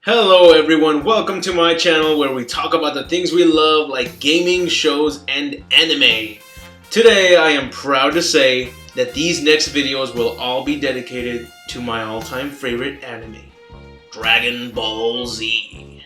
Hello everyone, welcome to my channel where we talk about the things we love like gaming, shows, and anime. Today I am proud to say that these next videos will all be dedicated to my all-time favorite anime, Dragon Ball Z.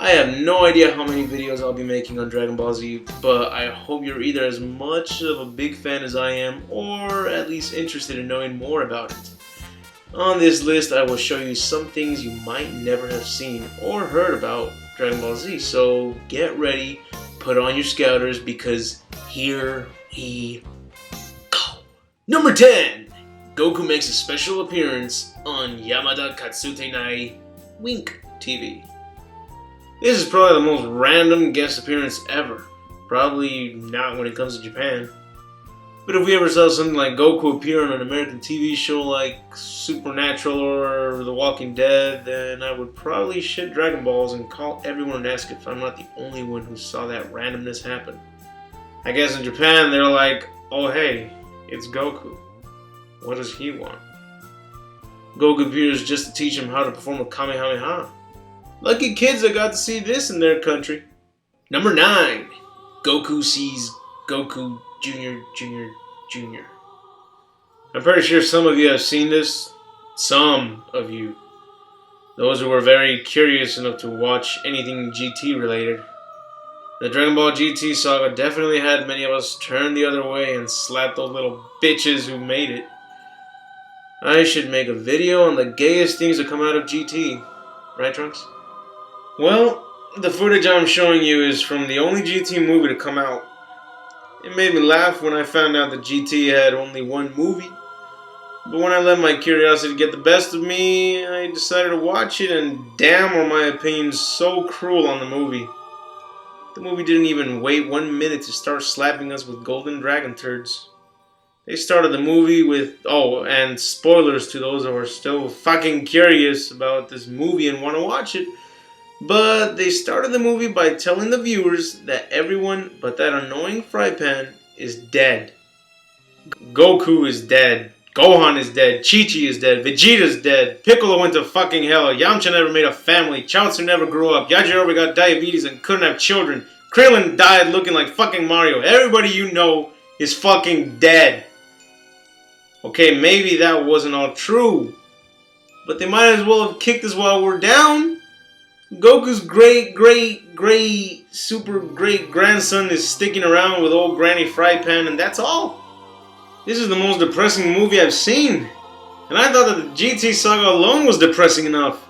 I have no idea how many videos I'll be making on Dragon Ball Z, but I hope you're either as much of a big fan as I am or at least interested in knowing more about it. On this list, I will show you some things you might never have seen or heard about Dragon Ball Z, so get ready, put on your scouters, because here we go. Number 10! Goku makes a special appearance on Yamada Katsutenai Wink TV. This is probably the most random guest appearance ever. Probably not when it comes to Japan. But if we ever saw something like Goku appear on an American TV show like Supernatural or The Walking Dead, then I would probably shit Dragon Balls and call everyone and ask if I'm not the only one who saw that randomness happen. I guess in Japan they're like, oh hey, it's Goku. What does he want? Goku appears just to teach him how to perform a Kamehameha. Lucky kids that got to see this in their country. Number 9. Goku sees Goku Jr. I'm pretty sure some of you have seen this. Some of you. Those who were very curious enough to watch anything GT related. The Dragon Ball GT saga definitely had many of us turn the other way and slap those little bitches who made it. I should make a video on the gayest things that come out of GT. Right, Trunks? Well, the footage I'm showing you is from the only GT movie to come out. It made me laugh when I found out that GT had only one movie. But when I let my curiosity get the best of me, I decided to watch it, and damn were my opinions so cruel on the movie. The movie didn't even wait 1 minute to start slapping us with golden dragon turds. They started the movie with, oh, and spoilers to those who are still fucking curious about this movie and want to watch it. But they started the movie by telling the viewers that everyone but that annoying fry pan is dead. Goku is dead. Gohan is dead. Chi-Chi is dead. Vegeta's dead. Piccolo went to fucking hell. Yamcha never made a family. Chaozu never grew up. Yajirobe got diabetes and couldn't have children. Krillin died looking like fucking Mario. Everybody you know is fucking dead. Okay, maybe that wasn't all true. But they might as well have kicked us while we're down. Goku's great super great grandson is sticking around with old Granny Fry Pan, and that's all. This is the most depressing movie I've seen. And I thought that the GT saga alone was depressing enough.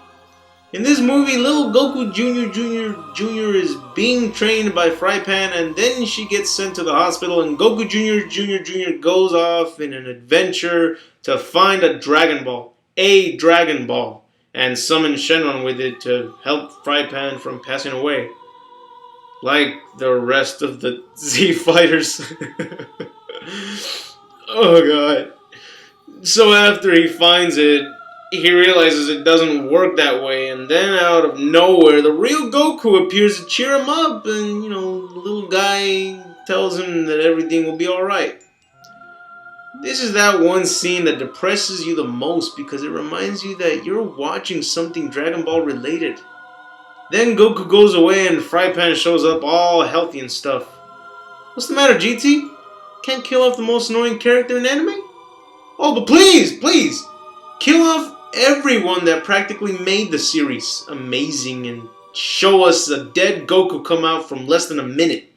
In this movie, little Goku Jr. is being trained by Fry Pan, and then she gets sent to the hospital, and Goku Jr. goes off in an adventure to find a Dragon Ball. A Dragon Ball. And summon Shenron with it to help Fry Pan from passing away. Like the rest of the Z fighters. Oh god. So after he finds it, he realizes it doesn't work that way, and then out of nowhere, the real Goku appears to cheer him up, and the little guy tells him that everything will be alright. This is that one scene that depresses you the most because it reminds you that you're watching something Dragon Ball related. Then Goku goes away and Fry Pan shows up all healthy and stuff. What's the matter, GT? Can't kill off the most annoying character in anime? Oh, but please, kill off everyone that practically made the series amazing and show us a dead Goku come out from less than a minute.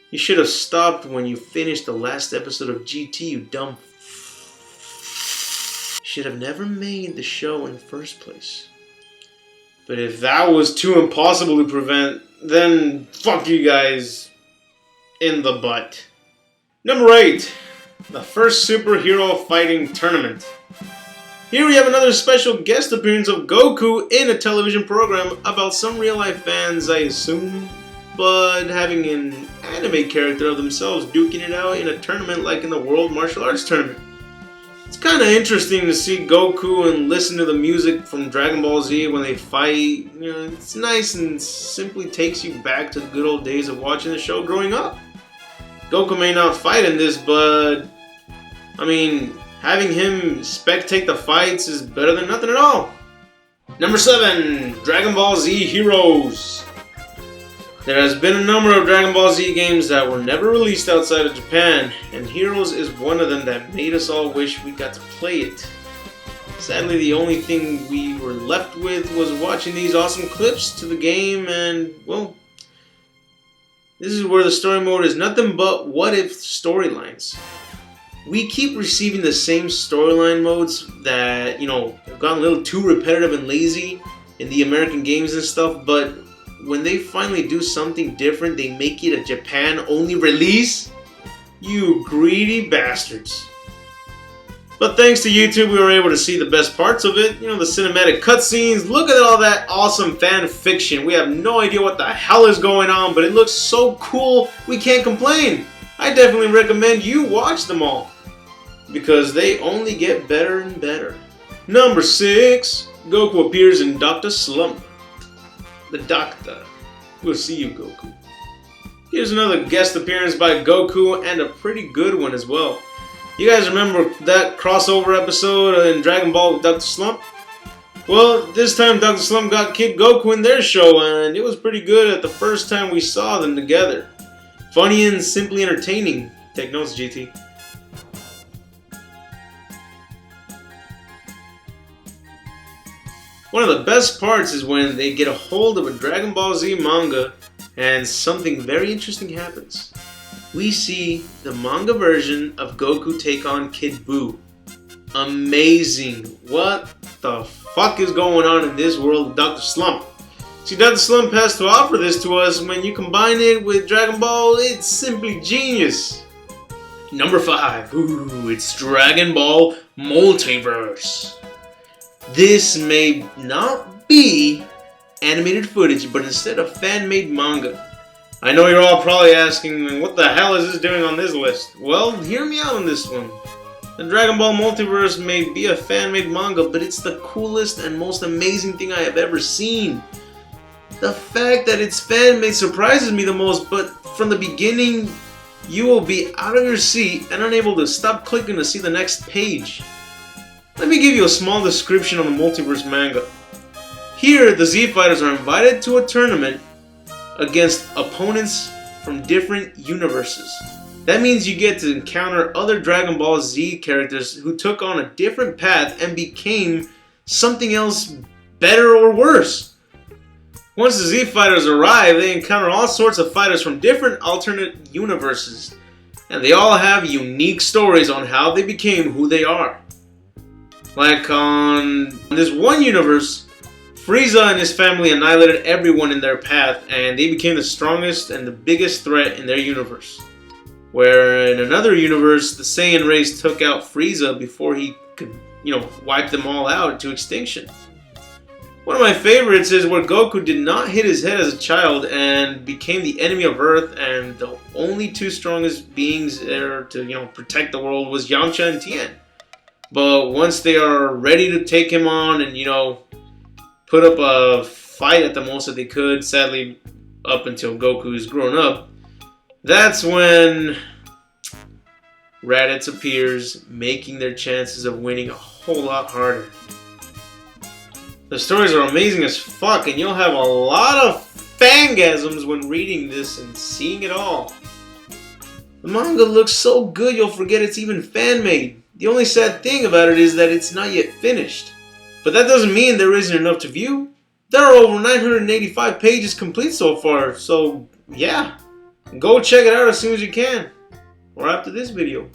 You should have stopped when you finished the last episode of GT, you dumb You should have never made the show in the first place. But if that was too impossible to prevent, then fuck you guys in the butt. Number 8. The first superhero fighting tournament. Here we have another special guest appearance of Goku in a television program about some real-life fans, I assume, but having an anime character of themselves duking it out in a tournament like in the World Martial Arts Tournament. It's kind of interesting to see Goku and listen to the music from Dragon Ball Z when they fight. It's nice and simply takes you back to the good old days of watching the show growing up. Goku may not fight in this, but having him spectate the fights is better than nothing at all. Number 7, Dragon Ball Z Heroes. There has been a number of Dragon Ball Z games that were never released outside of Japan, and Heroes is one of them that made us all wish we got to play it. Sadly, the only thing we were left with was watching these awesome clips to the game, and, well, this is where the story mode is nothing but what-if storylines. We keep receiving the same storyline modes that, have gotten a little too repetitive and lazy in the American games and stuff, but when they finally do something different, they make it a Japan-only release? You greedy bastards. But thanks to YouTube, we were able to see the best parts of it. The cinematic cutscenes. Look at all that awesome fan fiction. We have no idea what the hell is going on, but it looks so cool, we can't complain. I definitely recommend you watch them all, because they only get better and better. Number 6, Goku appears in Dr. Slump. The Doctor. We'll see you, Goku. Here's another guest appearance by Goku, and a pretty good one as well. You guys remember that crossover episode in Dragon Ball with Dr. Slump? Well, this time Dr. Slump got Kid Goku in their show, and it was pretty good at the first time we saw them together. Funny and simply entertaining. Take notes, GT. One of the best parts is when they get a hold of a Dragon Ball Z manga and something very interesting happens. We see the manga version of Goku take on Kid Buu. Amazing. What the fuck is going on in this world of Dr. Slump? See, Dr. Slump has to offer this to us. When you combine it with Dragon Ball, it's simply genius. Number 5. Ooh, it's Dragon Ball Multiverse. This may not be animated footage, but instead a fan-made manga. I know you're all probably asking, what the hell is this doing on this list? Well, hear me out on this one. The Dragon Ball Multiverse may be a fan-made manga, but it's the coolest and most amazing thing I have ever seen. The fact that it's fan-made surprises me the most, but from the beginning, you will be out of your seat and unable to stop clicking to see the next page. Let me give you a small description on the Multiverse manga. Here, the Z Fighters are invited to a tournament against opponents from different universes. That means you get to encounter other Dragon Ball Z characters who took on a different path and became something else better or worse. Once the Z Fighters arrive, they encounter all sorts of fighters from different alternate universes, and they all have unique stories on how they became who they are. Like on this one universe, Frieza and his family annihilated everyone in their path, and they became the strongest and the biggest threat in their universe. Where in another universe, the Saiyan race took out Frieza before he could, wipe them all out to extinction. One of my favorites is where Goku did not hit his head as a child and became the enemy of Earth, and the only two strongest beings there to, protect the world was Yamcha and Tien. But once they are ready to take him on and, put up a fight at the most that they could, sadly up until Goku is grown up, that's when Raditz appears, making their chances of winning a whole lot harder. The stories are amazing as fuck, and you'll have a lot of fangasms when reading this and seeing it all. The manga looks so good you'll forget it's even fan-made. The only sad thing about it is that it's not yet finished. But that doesn't mean there isn't enough to view. There are over 985 pages complete so far, so yeah. Go check it out as soon as you can. Or after this video.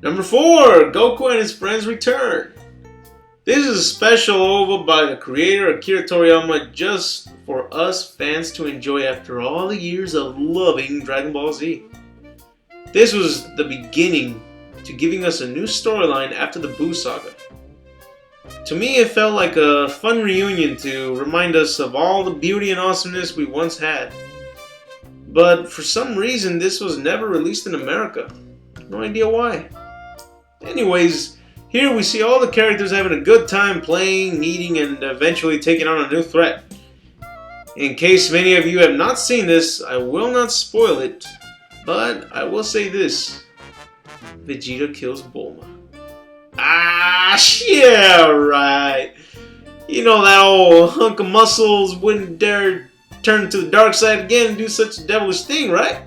Number 4, Goku and his friends return. This is a special OVA by the creator Akira Toriyama just for us fans to enjoy after all the years of loving Dragon Ball Z. This was the beginning to giving us a new storyline after the Buu saga. To me, it felt like a fun reunion to remind us of all the beauty and awesomeness we once had. But for some reason, this was never released in America. No idea why. Anyways, here we see all the characters having a good time playing, meeting, and eventually taking on a new threat. In case many of you have not seen this, I will not spoil it, but I will say this. Vegeta kills Bulma. Ah, yeah, right. You know, that old hunk of muscles wouldn't dare turn to the dark side again and do such a devilish thing, right?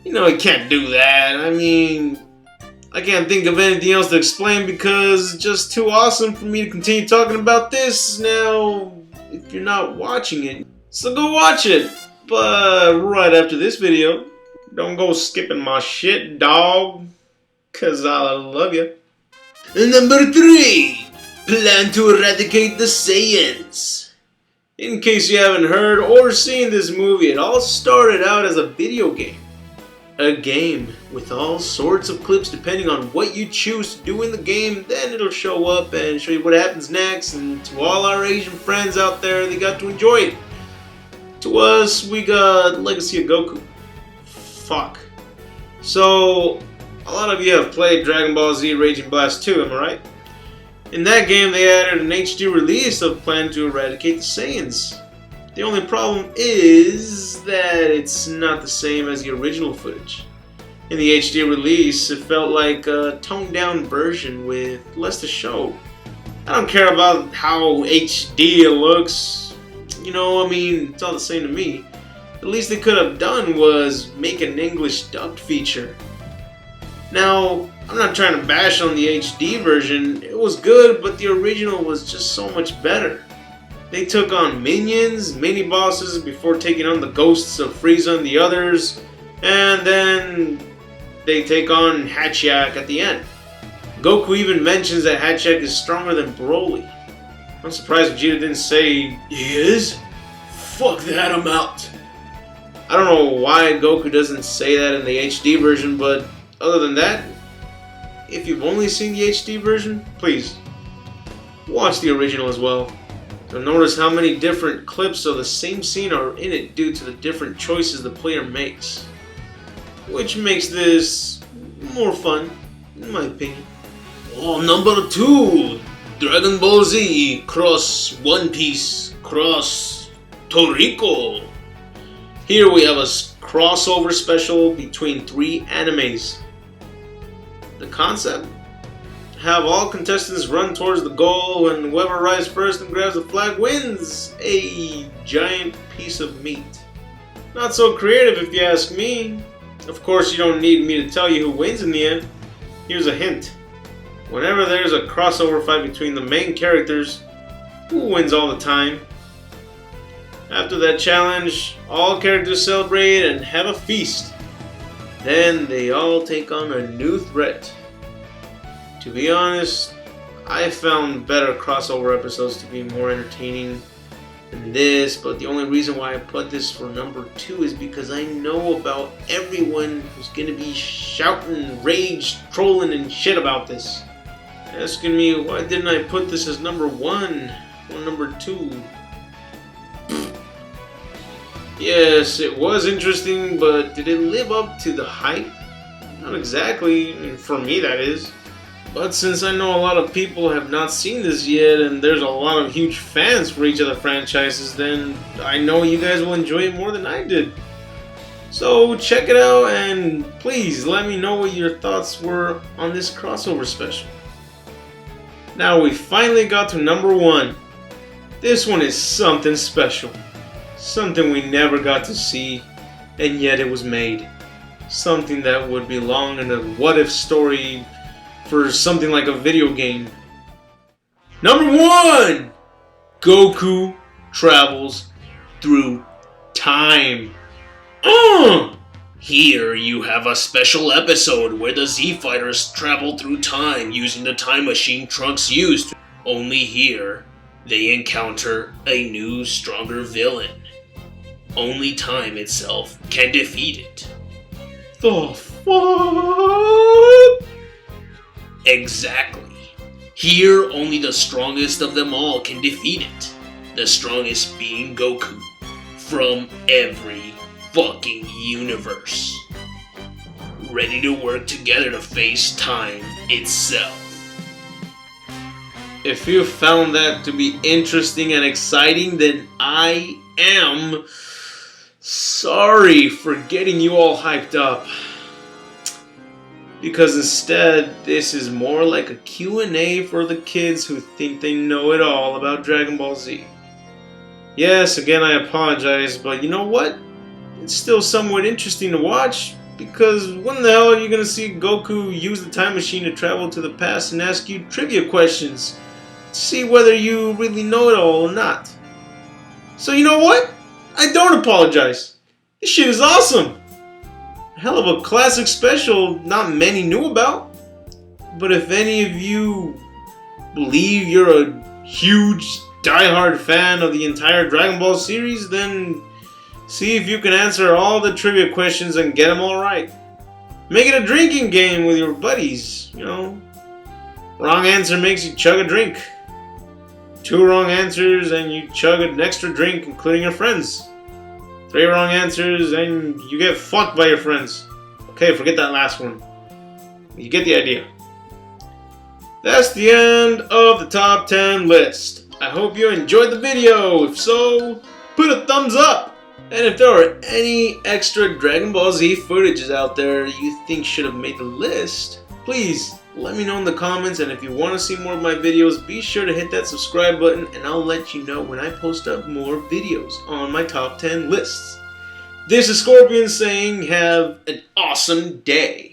You know he can't do that. I mean, I can't think of anything else to explain because it's just too awesome for me to continue talking about this now if you're not watching it. So go watch it, but right after this video. Don't go skipping my shit, dog, cause I love you. Number 3. Plan to eradicate the Saiyans. In case you haven't heard or seen this movie, it all started out as a video game. A game with all sorts of clips depending on what you choose to do in the game. Then it'll show up and show you what happens next. And to all our Asian friends out there, they got to enjoy it. To us, we got Legacy of Goku. Fuck. So, a lot of you have played Dragon Ball Z Raging Blast 2, am I right? In that game, they added an HD release of Plan to Eradicate the Saiyans. The only problem is that it's not the same as the original footage. In the HD release, it felt like a toned down version with less to show. I don't care about how HD it looks. You know, I mean, it's all the same to me. The least they could have done was make an English dubbed feature. Now, I'm not trying to bash on the HD version. It was good, but the original was just so much better. They took on minions, mini-bosses before taking on the ghosts of Frieza and the others, and then they take on Hatchiak at the end. Goku even mentions that Hatchiak is stronger than Broly. I'm surprised Vegeta didn't say, he is? Fuck that, I'm out. I don't know why Goku doesn't say that in the HD version, but other than that, if you've only seen the HD version, please watch the original as well. You'll notice how many different clips of the same scene are in it due to the different choices the player makes, which makes this more fun, in my opinion. Oh, number 2, Dragon Ball Z cross One Piece cross Toriko. Here we have a crossover special between 3 animes. The concept? Have all contestants run towards the goal, and whoever arrives first and grabs the flag wins a giant piece of meat. Not so creative if you ask me. Of course, you don't need me to tell you who wins in the end. Here's a hint. Whenever there's a crossover fight between the main characters, who wins all the time? After that challenge, all characters celebrate and have a feast. Then they all take on a new threat. To be honest, I found better crossover episodes to be more entertaining than this, but the only reason why I put this for number 2 is because I know about everyone who's gonna be shouting, rage, trolling, and shit about this. Asking me why didn't I put this as number 1 or number 2? Yes, it was interesting, but did it live up to the hype? Not exactly, for me that is. But since I know a lot of people have not seen this yet, and there's a lot of huge fans for each of the franchises, then I know you guys will enjoy it more than I did. So check it out, and please let me know what your thoughts were on this crossover special. Now we finally got to number 1. This one is something special. Something we never got to see, and yet it was made. Something that would belong in a what-if story for something like a video game. Number 1! Goku travels through time. Here you have a special episode where the Z-Fighters travel through time using the time machine Trunks used. Only here, they encounter a new, stronger villain. Only time itself can defeat it. The fuck? Exactly. Here, only the strongest of them all can defeat it. The strongest being Goku. From every fucking universe. Ready to work together to face time itself. If you found that to be interesting and exciting, then I am sorry for getting you all hyped up. because instead this is more like a Q&A for the kids who think they know it all about Dragon Ball Z. Yes, again I apologize, but you know what? It's still somewhat interesting to watch, because when the hell are you gonna see Goku use the time machine to travel to the past and ask you trivia questions to see whether you really know it all or not? So you know what? I don't apologize. This shit is awesome. Hell of a classic special not many knew about. But if any of you believe you're a huge diehard fan of the entire Dragon Ball series, then see if you can answer all the trivia questions and get them all right. Make it a drinking game with your buddies, you know. Wrong answer makes you chug a drink. 2 wrong answers and you chug an extra drink, including your friends. 3 wrong answers and you get fucked by your friends. Okay, forget that last one. You get the idea. That's the end of the top 10 list. I hope you enjoyed the video. If so, put a thumbs up. And if there are any extra Dragon Ball Z footages out there you think should have made the list, please let me know in the comments. And if you want to see more of my videos, be sure to hit that subscribe button and I'll let you know when I post up more videos on my top 10 lists. This is Scorpion saying have an awesome day.